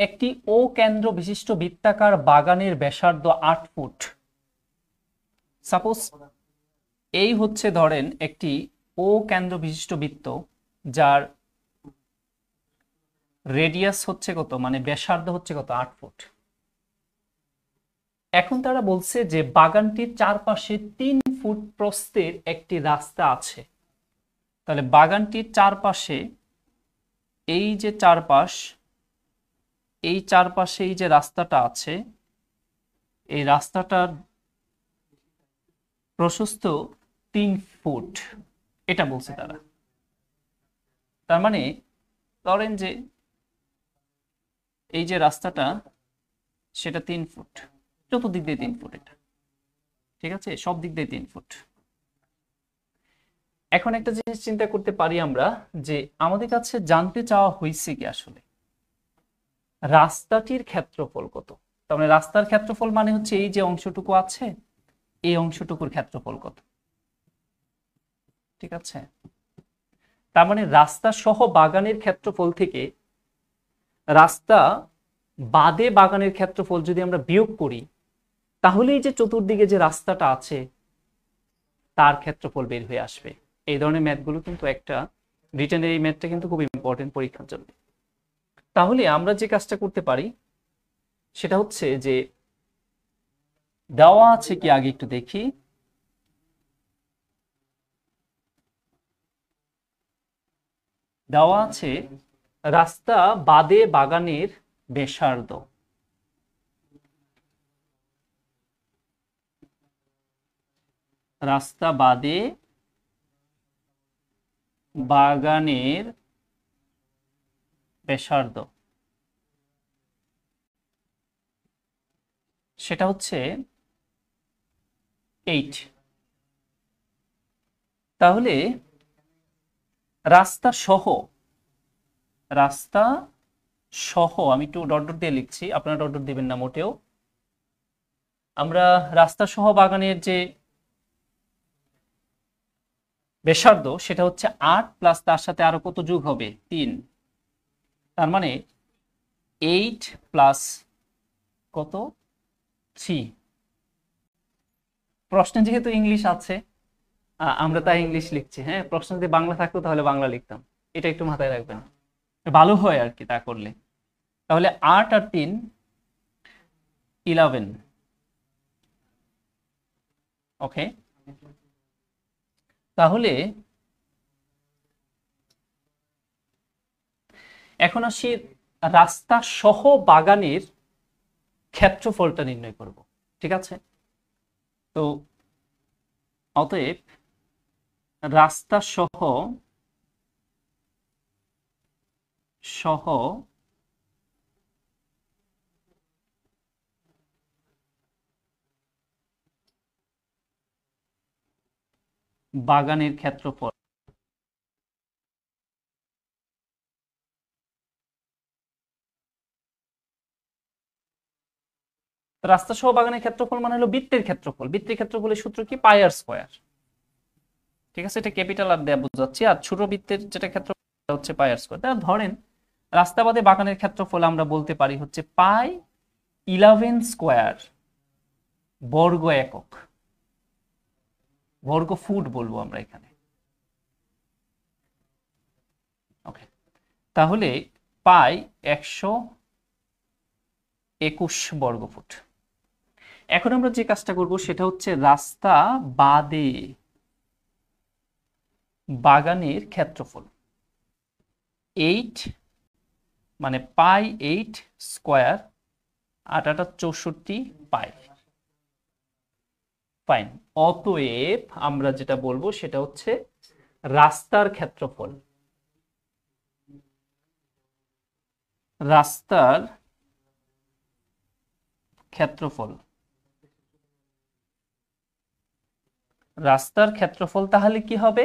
একটি ও কেন্দ্র বিশিষ্ট বৃত্তাকার বাগানের ব্যাসার্ধ 8 ফুট। সাপোজ এই হচ্ছে ধরেন একটি ও কেন্দ্র বিশিষ্ট বৃত্ত, যার রেডিয়াস হচ্ছে কত, মানে ব্যাসার্ধ হচ্ছে কত, 8 ফুট। এখন তারা বলছে যে বাগানটির চারপাশে 3 ফুট প্রস্থের একটি রাস্তা আছে। তাহলে বাগানটির চারপাশে এই যে চারপাশে এই যে রাস্তাটা আছে, এই রাস্তাটার প্রশস্ত 3 ফুট, এটা বলছে তারা। তার মানে ধরেন যে এই যে রাস্তাটা সেটা 3 ফুট, চতুর্দিক দিয়ে 3 ফুট, এটা ঠিক আছে, সব দিক দিয়ে 3 ফুট। এখন একটা জিনিস চিন্তা করতে পারি আমরা যে আমাদের কাছে জানতে চাওয়া হয়েছে কি আসলে রাস্তাটির ক্ষেত্রফল কত। তার মানে রাস্তার ক্ষেত্রফল মানে হচ্ছে এই যে অংশটুকু আছে, এই অংশটুকুর ক্ষেত্রফল কত, ঠিক আছে। তার মানে রাস্তা সহ বাগানের ক্ষেত্রফল থেকে রাস্তা বাদে বাগানের ক্ষেত্রফল যদি আমরা বিয়োগ করি, তাহলে এই যে চতুর্দিকে যে রাস্তাটা আছে তার ক্ষেত্রফল বের হয়ে আসবে। এই ধরনের ম্যাথগুলো কিন্তু একটা রিটেনের এই ম্যাথটা কিন্তু খুব ইম্পর্টেন্ট পরীক্ষার জন্য। তাহলে আমরা যে কাজটা করতে পারি সেটা হচ্ছে যে দেওয়া আছে কি আগে একটু দেখি। দেওয়া আছে রাস্তা বাদে বাগানের ব্যাসার্ধ। রাস্তা বাদে বাগানের ব্যাসার্ধ সেটা হচ্ছে 8। তাহলে রাস্তা সহ আমি একটু ডট ডট দিয়ে লিখছি, আপনারা ডট ডট দিবেন না মোটেও। আমরা রাস্তা সহ বাগানের যে ব্যাসার্ধ সেটা হচ্ছে 8 প্লাস তার সাথে আরো কত যোগ হবে, 3। তার মানে 8 প্লাস কত, 3। প্রশ্নে যেহেতু ইংলিশ আছে আমরা তাই ইংলিশ লিখছি। হ্যাঁ, প্রশ্ন যদি বাংলা থাকতো তাহলে বাংলা লিখতাম, এটা একটু মাথায় রাখবেন, ভালো হয় আর কি তা করলে। তাহলে 8 আর 3 11। ওকে, তাহলে এখন আসি রাস্তা সহ বাগানের ক্ষেত্রফলটা নির্ণয় করব, ঠিক আছে। তো অতএব রাস্তা সহ বাগানের ক্ষেত্রফল। রাস্তা সহ বাগানের ক্ষেত্রফল মানে হলো বৃত্তের ক্ষেত্রফল। বৃত্তের ক্ষেত্রফলের সূত্র কি, পাই আর স্কয়ার, ঠিক আছে। এটা ক্যাপিটাল আর দেয়া বোঝাচ্ছি, আর ছোট বৃত্তের যেটা ক্ষেত্রফল হচ্ছে পাই আর স্কয়ার। তাহলে ধরেন রাস্তা বাদে বাগানের ক্ষেত্রফল আমরা বলতে পারি হচ্ছে পাই 11 স্কয়ার বর্গ একক, বর্গ ফুট বলবো আমরা এখানে। ওকে, তাহলে পাই 121 বর্গ ফুট। এখন আমরা যে কাজটা করব সেটা হচ্ছে রাস্তা বাদে বাগানের ক্ষেত্রফল 8 মানে পাই 8 স্কয়ার, 8 8 64 পাই। ফাইন। অতএব আমরা যেটা বলবো সেটা হচ্ছে রাস্তার ক্ষেত্রফল, রাস্তার ক্ষেত্রফল তাহলে কি হবে,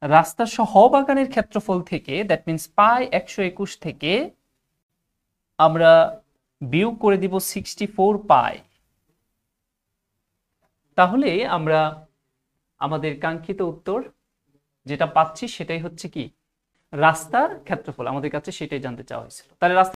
রাস্তা সহ বাগানের ক্ষেত্রফল থেকে, দ্যাট মিন্স পাই 121 থেকে আমরা বিয়োগ করে দিব 64 পাই। তাহলে আমরা আমাদের কাঙ্ক্ষিত উত্তর যেটা পাচ্ছি সেটাই হচ্ছে কি রাস্তার ক্ষেত্রফল। আমাদের কাছে সেটাই জানতে চাওয়া হয়েছিল। তাহলে রাস্তা